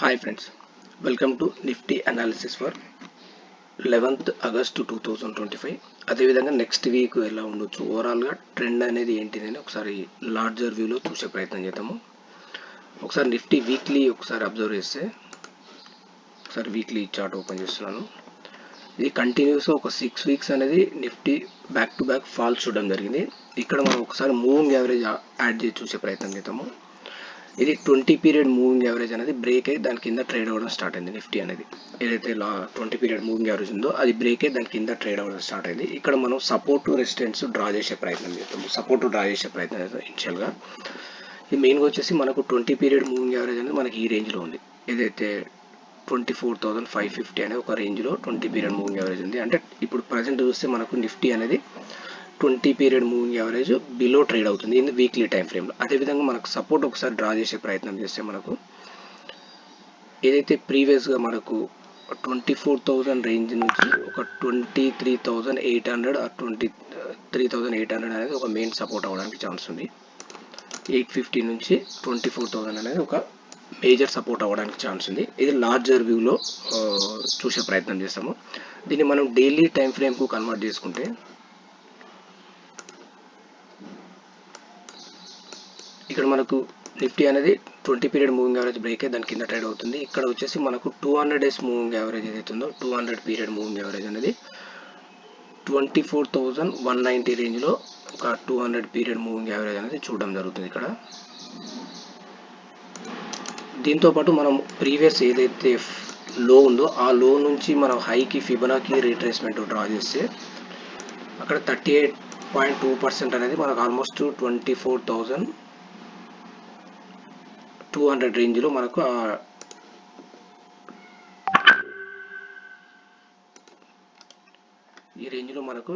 Hi friends, welcome to Nifty analysis for 11th August 2025. అదేవిధంగా next week ఎలా ఉండొచ్చు, ఓవరాల్గా ట్రెండ్ అనేది ఏంటిది అని ఒకసారి లార్జర్ వ్యూలో చూసే ప్రయత్నం చేద్దాము. ఒకసారి నిఫ్టీ వీక్లీ ఒకసారి అబ్జర్వ్ చేస్తే, ఒకసారి వీక్లీ చార్ట్ ఓపెన్ చేస్తున్నాను. ఇది కంటిన్యూస్ ఒక 6 వీక్స్ అనేది Nifty back to back fall చూడడం జరిగింది. ఇక్కడ మనం ఒకసారి మూవింగ్ యావరేజ్ యాడ్ చేసి చూసే ప్రయత్నం చేద్దాము. ఇది 20 పీరియడ్ మూవింగ్ యావరేజ్ అనేది బ్రేక్ అయ్యి దాని కింద ట్రేడ్ అవ్వడం స్టార్ట్ అయింది. నిఫ్టీ అనేది ఏదైతే 20 పీరియడ్ మూవింగ్ యావరేజ్ ఉందో అది బ్రేక్ అయ్యి దాని కింద ట్రేడ్ అవ్వడం స్టార్ట్ అయింది. ఇక్కడ మనం సపోర్ట్ రెసిస్టెన్స్ డ్రా చేసే ప్రయత్నం చేద్దాము. ఇనిషియల్గా ఇది మెయిన్గా వచ్చేసి మనకు 20 పీరియడ్ మూవింగ్ యావరేజ్ అనేది మనకి ఈ రేంజ్లో ఉంది. ఏదైతే 24,550 అనే ఒక రేంజ్లో 20 పీరియడ్ మూవింగ్ యావరేజ్ ఉంది. అంటే ఇప్పుడు ప్రజెంట్ చూస్తే మనకు నిఫ్టీ అనేది 20 period moving average below trade అవుతుంది ఇన్ వీక్లీ టైం ఫ్రేమ్లో. అదేవిధంగా మనకు సపోర్ట్ ఒకసారి డ్రా చేసే ప్రయత్నం చేస్తే మనకు ఏదైతే ప్రీవియస్గా మనకు 24,000 రేంజ్ నుంచి ఒక 23,800 ఆర్ 23,800 అనేది ఒక మెయిన్ సపోర్ట్ అవ్వడానికి ఛాన్స్ ఉంది. 850 నుంచి 24,000 అనేది ఒక మేజర్ సపోర్ట్ అవ్వడానికి ఛాన్స్ ఉంది. ఇది లార్జర్ వ్యూలో చూసే ప్రయత్నం చేస్తాము. దీన్ని మనం డైలీ టైం ఫ్రేమ్కు కన్వర్ట్ చేసుకుంటే ఇక్కడ మనకు నిఫ్టీ అనేది 20 పీరియడ్ మూవింగ్ యావరేజ్ బ్రేక్ అయ్యి దాని కింద ట్రేడ్ అవుతుంది. ఇక్కడ వచ్చేసి మనకు 200 డేస్ మూవింగ్ యావరేజ్ ఏదైతే ఉందో 200 పీరియడ్ మూవింగ్ యావరేజ్ అనేది 24,190 రేంజ్లో ఒక 200 పీరియడ్ మూవింగ్ యావరేజ్ అనేది చూడడం జరుగుతుంది. ఇక్కడ దీంతోపాటు మనం ప్రీవియస్ ఏదైతే లో ఉందో ఆ లో నుంచి మనం హైకి ఫిబొనాకీ రీట్రేస్మెంట్ డ్రా చేస్తే అక్కడ 38.2% అనేది మనకు ఆల్మోస్ట్ 24,200 రేంజ్లో మనకు ఈ రేంజ్లో మనకు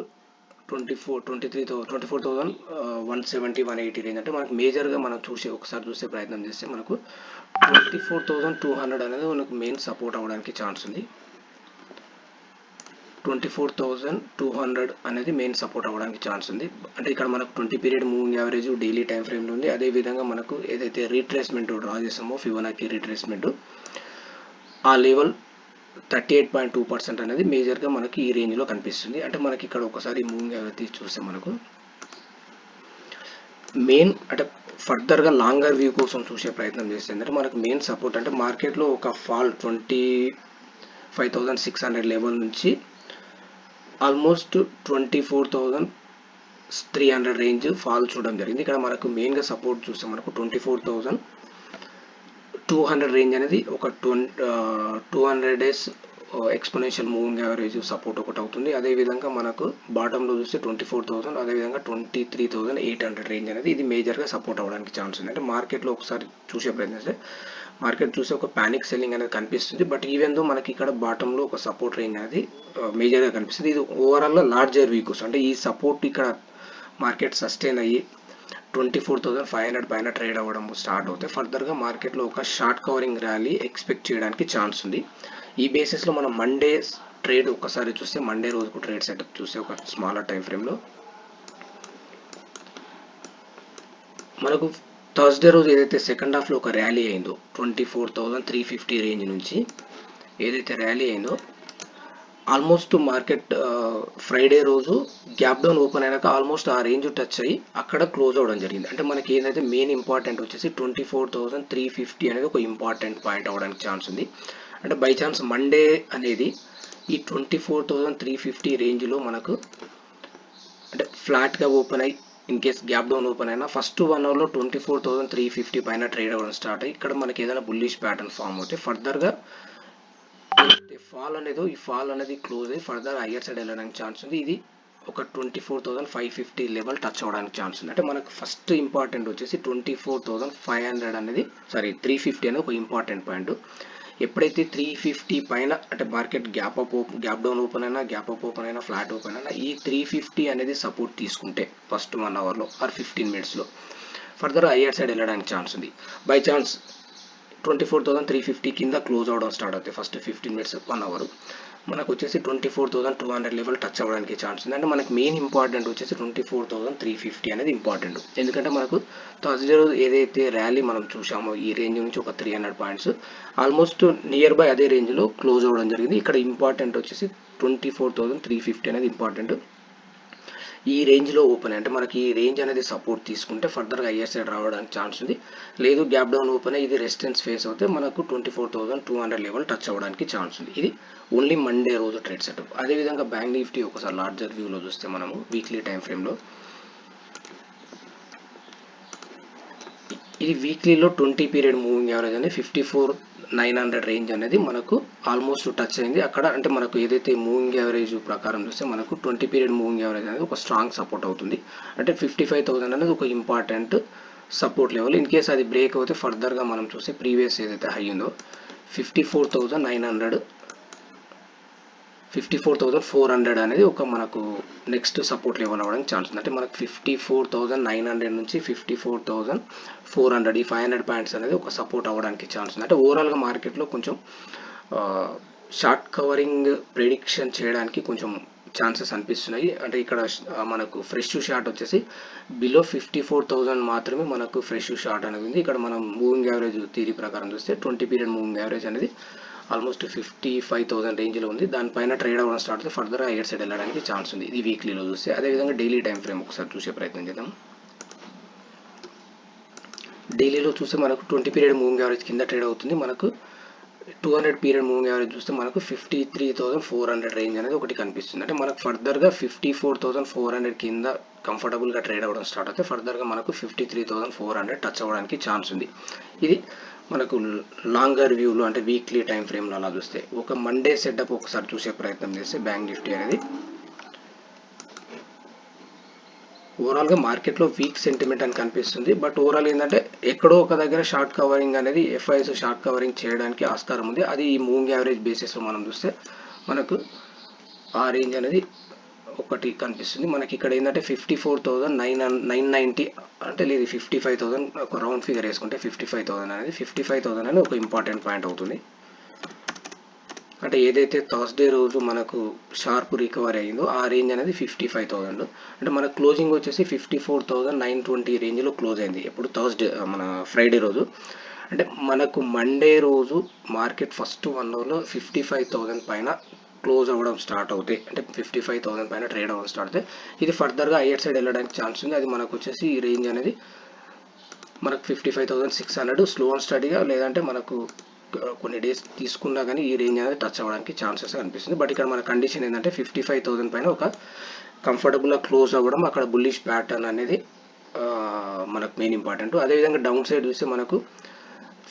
24,170 180 రేంజ్ అంటే మనకు మేజర్గా మనం ఒకసారి చూసే ప్రయత్నం చేస్తే మనకు 24,200 అనేది మనకు మెయిన్ సపోర్ట్ అవ్వడానికి ఛాన్స్ ఉంది. 24,200 అనేది మెయిన్ సపోర్ట్ అవ్వడానికి ఛాన్స్ ఉంది. అంటే ఇక్కడ మనకు 20 period moving average daily time ఫ్రేమ్లో ఉంది. అదేవిధంగా మనకు ఏదైతే రీట్రేస్మెంట్ డ్రా చేస్తామో ఫిబొనాకీ రీట్రేస్మెంట్ ఆ లెవెల్ 38.2% అనేది మేజర్గా మనకి ఈ రేంజ్లో కనిపిస్తుంది. అంటే మనకి ఇక్కడ ఒకసారి మూవింగ్ యావరేజ్ తీసి చూస్తే మనకు మెయిన్ అంటే ఫర్దర్గా లాంగర్ వ్యూ కోసం చూసే ప్రయత్నం చేస్తే అంటే మనకు మెయిన్ సపోర్ట్ అంటే మార్కెట్లో ఒక ఫాల్ 25,600 లెవెల్ నుంచి ఆల్మోస్ట్ 24,300 రేంజ్ ఫాల్ చూడడం జరిగింది. ఇక్కడ మనకు మెయిన్గా సపోర్ట్ చూస్తే మనకు 24,200 రేంజ్ అనేది ఒక 200 days exponential moving average support ఒకటి అవుతుంది. అదేవిధంగా మనకు బాటంలో చూస్తే 24,000 అదేవిధంగా 23,800 రేంజ్ అనేది ఇది మేజర్గా సపోర్ట్ అవ్వడానికి ఛాన్స్ ఉంది. అంటే మార్కెట్లో ఒకసారి చూసే ప్రయత్నిస్తే మార్కెట్ చూసి ఒక ప్యానిక్ సెల్లింగ్ అనేది కనిపిస్తుంది. బట్ ఈవెన్ దో మనకి ఇక్కడ బాటంలో ఒక సపోర్ట్ రేంజ్ అనేది మేజర్గా కనిపిస్తుంది. ఇది ఓవరాల్గా లార్జర్ వీక్ అంటే ఈ సపోర్ట్ ఇక్కడ మార్కెట్ సస్టైన్ అయ్యి 24,500 పైన ట్రేడ్ అవ్వడం స్టార్ట్ అవుతే ఫర్దర్గా మార్కెట్లో ఒక షార్ట్ కవరింగ్ ర్యాలీ ఎక్స్పెక్ట్ చేయడానికి ఛాన్స్ ఉంది. ఈ బేసిస్లో మనం మండే ట్రేడ్ ఒకసారి చూస్తే మండే రోజుకు ట్రేడ్ సెటప్ చూస్తే ఒక స్మాలర్ టైం ఫ్రేమ్లో మనకు థర్స్డే రోజు ఏదైతే సెకండ్ హాఫ్లో ఒక ర్యాలీ అయిందో 24,350 రేంజ్ నుంచి ఏదైతే ర్యాలీ అయిందో ఆల్మోస్ట్ మార్కెట్ ఫ్రైడే రోజు గ్యాప్ డౌన్ ఓపెన్ అయినాక ఆల్మోస్ట్ ఆ రేంజ్ టచ్ అయ్యి అక్కడ క్లోజ్ అవ్వడం జరిగింది. అంటే మనకి ఏదైతే మెయిన్ ఇంపార్టెంట్ వచ్చేసి 24,350 అనేది ఒక ఇంపార్టెంట్ పాయింట్ అవ్వడానికి ఛాన్స్ ఉంది. అంటే బై ఛాన్స్ మండే అనేది ఈ 24,350 రేంజ్లో మనకు అంటే ఫ్లాట్గా ఓపెన్ అయ్యి in case gap down open అయినా ఫస్ట్ 1 అవర్లో 24,350 పైన ట్రేడ్ అవ్వడం స్టార్ట్ అయ్యి ఇక్కడ మనకి ఏదైనా బుల్లిష్ ప్యాటర్న్ ఫామ్ అవుతే ఫర్దర్గా ఈ ఫాల్ అనేది క్లోజ్ అయ్యి ఫర్దర్ హయ్యర్ సైడ్ వెళ్ళడానికి ఛాన్స్ ఉంది. ఇది ఒక 24,550 లెవెల్ టచ్ అవ్వడానికి ఛాన్స్ ఉంది. అంటే మనకు ఫస్ట్ ఇంపార్టెంట్ వచ్చేసి 24,500 అనేది 350 అనేది ఒక ఇంపార్టెంట్ పాయింట్. ఎప్పుడైతే 350 పైన అంటే మార్కెట్ గ్యాప్ డౌన్ ఓపెన్ అయినా ఫ్లాట్ ఓపెన్ అయినా ఈ 350 అనేది సపోర్ట్ తీసుకుంటే ఫస్ట్ 1 అవర్లో ఆర్ 15 మినిట్స్లో ఫర్దర్ హయ్యర్ సైడ్ వెళ్ళడానికి ఛాన్స్ ఉంది. బై ఛాన్స్ 24,350 కింద క్లోజ్ అవడం స్టార్ట్ అవుతాయి ఫస్ట్ 15 మినిట్స్ 1 అవర్. మనకు వచ్చేసి 24,200 లెవెల్ టచ్ అవ్వడానికి ఛాన్స్ ఉంది. అంటే మనకి మెయిన్ ఇంపార్టెంట్ వచ్చేసి 24,350 అనేది ఇంపార్టెంట్. ఎందుకంటే మనకు థర్స్డే రోజు ఏదైతే ర్యాలీ మనం చూసామో ఈ రేంజ్ నుంచి ఒక 300 పాయింట్స్ ఆల్మోస్ట్ నియర్ బై అదే రేంజ్లో క్లోజ్ అవ్వడం జరిగింది. ఇక్కడ ఇంపార్టెంట్ వచ్చేసి 24,350 అనేది ఇంపార్టెంట్. ఈ రేంజ్లో ఓపెన్ అంటే మనకి ఈ రేంజ్ అనేది సపోర్ట్ తీసుకుంటే ఫర్దర్గా హయ్యర్ సైడ్ రావడానికి ఛాన్స్ ఉంది. లేదు గ్యాప్ డౌన్ ఓపెన్ ఇది రెసిస్టెన్స్ ఫేస్ అవుతే మనకు 24,200 లెవెల్ టచ్ అవ్వడానికి ఛాన్స్ ఉంది. ఇది ఓన్లీ మండే రోజు ట్రేడ్ సెటప్. అదేవిధంగా బ్యాంక్ నిఫ్టీ ఒకసారి లార్జర్ వ్యూలో చూస్తే మనము వీక్లీ టైం ఫ్రేమ్లో ఇది వీక్లీలో 20 పీరియడ్ మూవింగ్ యావరేజ్ అనేది 54,900 రేంజ్ అనేది మనకు ఆల్మోస్ట్ టచ్ అయింది. అక్కడ అంటే మనకు ఏదైతే మూవింగ్ యావరేజ్ ప్రకారం చూస్తే మనకు 20 పీరియడ్ మూవింగ్ యావరేజ్ అనేది ఒక స్ట్రాంగ్ సపోర్ట్ అవుతుంది. అంటే 55,000 అనేది ఒక important support level. In case అది బ్రేక్ అవుతే ఫర్దర్గా మనం చూస్తే ప్రీవియస్ ఏదైతే హై ఉందో 54,900 54,400 అనేది ఒక మనకు నెక్స్ట్ సపోర్ట్ లెవెల్ అవ్వడానికి ఛాన్స్ ఉంది. అంటే మనకు 54,900 నుంచి 54,400 ఈ 500 పాయింట్స్ అనేది ఒక సపోర్ట్ అవ్వడానికి ఛాన్స్ ఉంది. అంటే ఓవరాల్గా మార్కెట్లో కొంచెం షార్ట్ కవరింగ్ ప్రెడిక్షన్ చేయడానికి కొంచెం ఛాన్సెస్ అనిపిస్తున్నాయి. అంటే ఇక్కడ మనకు ఫ్రెష్ షార్ట్ వచ్చేసి బిలో 54,000 మాత్రమే మనకు ఫ్రెష్ షార్ట్ అనేది ఉంది. ఇక్కడ మనం మూవింగ్ యావరేజ్ థియరీ ప్రకారం చూస్తే 20 పీరియడ్ మూవింగ్ యావరేజ్ అనేది ఆల్మోస్ట్ 55,000 రేంజ్లో ఉంది. దానిపైన ట్రేడ్ అవ్వడం స్టార్ట్ అయితే ఫర్దర్గా హైయర్ సైడ్ వెళ్ళడానికి ఛాన్స్ ఉంది. ఇది వీక్లీలో చూస్తే. అదేవిధంగా డైలీ టైం ఫ్రేమ్ ఒకసారి చూసే ప్రయత్నం చేద్దాం. డైలీలో చూస్తే మనకు 20 పీరియడ్ మూవింగ్ యావరేజ్ కింద ట్రేడ్ అవుతుంది. మనకు 200 పీరియడ్ మూవింగ్ యావరేజ్ చూస్తే మనకు 53,400 రేంజ్ అనేది ఒకటి కనిపిస్తుంది. అంటే మనకు ఫర్దర్గా 54,400 కింద కంఫర్టబుల్గా ట్రేడ్ అవ్వడం స్టార్ట్ అయితే ఫర్దర్గా మనకు 53,400 టచ్ అవ్వడానికి ఛాన్స్ ఉంది. ఇది మనకు లాంగర్ వ్యూలో అంటే వీక్లీ టైం ఫ్రేమ్లో అలా చూస్తే. ఒక మండే సెటప్ ఒకసారి చూసే ప్రయత్నం చేస్తే బ్యాంక్ నిఫ్టీ అనేది ఓవరాల్గా మార్కెట్లో వీక్ సెంటిమెంట్ అని కనిపిస్తుంది. బట్ ఓవరాల్ ఏంటంటే ఎక్కడో ఒక దగ్గర షార్ట్ కవరింగ్ అనేది ఎఫ్ఐఎస్ షార్ట్ కవరింగ్ చేయడానికి ఆస్కారం ఉంది. అది ఈ మూవింగ్ యావరేజ్ బేసిస్లో మనం చూస్తే మనకు ఆ రేంజ్ అనేది ఒకటి కనిపిస్తుంది. మనకి ఇక్కడ ఏంటంటే 54,990 అంటే లేదు 55,000 ఒక రౌండ్ ఫిగర్ వేసుకుంటే 55,000 అనేది ఒక ఇంపార్టెంట్ పాయింట్ అవుతుంది. అంటే ఏదైతే థర్స్డే రోజు మనకు షార్ప్ రికవరీ అయిందో ఆ రేంజ్ అనేది 55,000. అంటే మన క్లోజింగ్ వచ్చేసి 54,920 రేంజ్లో క్లోజ్ అయింది. ఎప్పుడు థర్స్డే మన ఫ్రైడే రోజు. అంటే మనకు మండే రోజు మార్కెట్ ఫస్ట్ 1 అవర్లో 55,000 పైన క్లోజ్ అవ్వడం స్టార్ట్ అవుతాయి. అంటే 55,000 పైన ట్రేడ్ అవ్వడం స్టార్ట్ అవుతాయి. ఇది ఫర్దర్గా హైయర్ సైడ్ వెళ్ళడానికి ఛాన్స్ ఉంది. అది మనకు వచ్చేసి ఈ రేంజ్ అనేది మనకు 55,600 స్లో అండ్ స్టడీగా లేదంటే మనకు కొన్ని డేస్ తీసుకున్నా కానీ ఈ రేంజ్ అనేది టచ్ అవ్వడానికి ఛాన్సెస్ అనిపిస్తుంది. బట్ ఇక్కడ మన కండిషన్ ఏంటంటే 55,000 పైన ఒక కంఫర్టబుల్గా క్లోజ్ అవ్వడం, అక్కడ బుల్లిష్ ప్యాటర్న్ అనేది మనకు మెయిన్ ఇంపార్టెంట్. అదేవిధంగా డౌన్ సైడ్ చూస్తే మనకు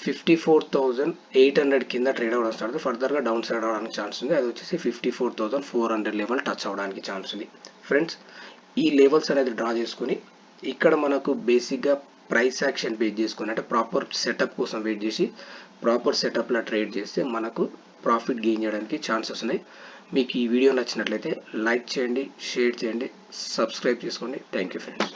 54,800 కింద ట్రేడ్ అవ్వడం స్టార్ట్ అవుతుంది. ఫర్దర్గా డౌన్ సైడ్ అవ్వడానికి ఛాన్స్ ఉంది. అది వచ్చేసి 54,400 లెవెల్ టచ్ అవ్వడానికి ఛాన్స్ ఉంది. ఫ్రెండ్స్, ఈ లెవెల్స్ అనేది డ్రా చేసుకొని ఇక్కడ మనకు బేసిక్గా ప్రైస్ యాక్షన్ బేస్ చేసుకుని అంటే ప్రాపర్ సెటప్ కోసం వెయిట్ చేసి ప్రాపర్ సెటప్లో ట్రేడ్ చేస్తే మనకు ప్రాఫిట్ గెయిన్ చేయడానికి ఛాన్సెస్ ఉన్నాయి. మీకు ఈ వీడియో నచ్చినట్లయితే లైక్ చేయండి, షేర్ చేయండి, సబ్స్క్రైబ్ చేసుకోండి. Thank you friends.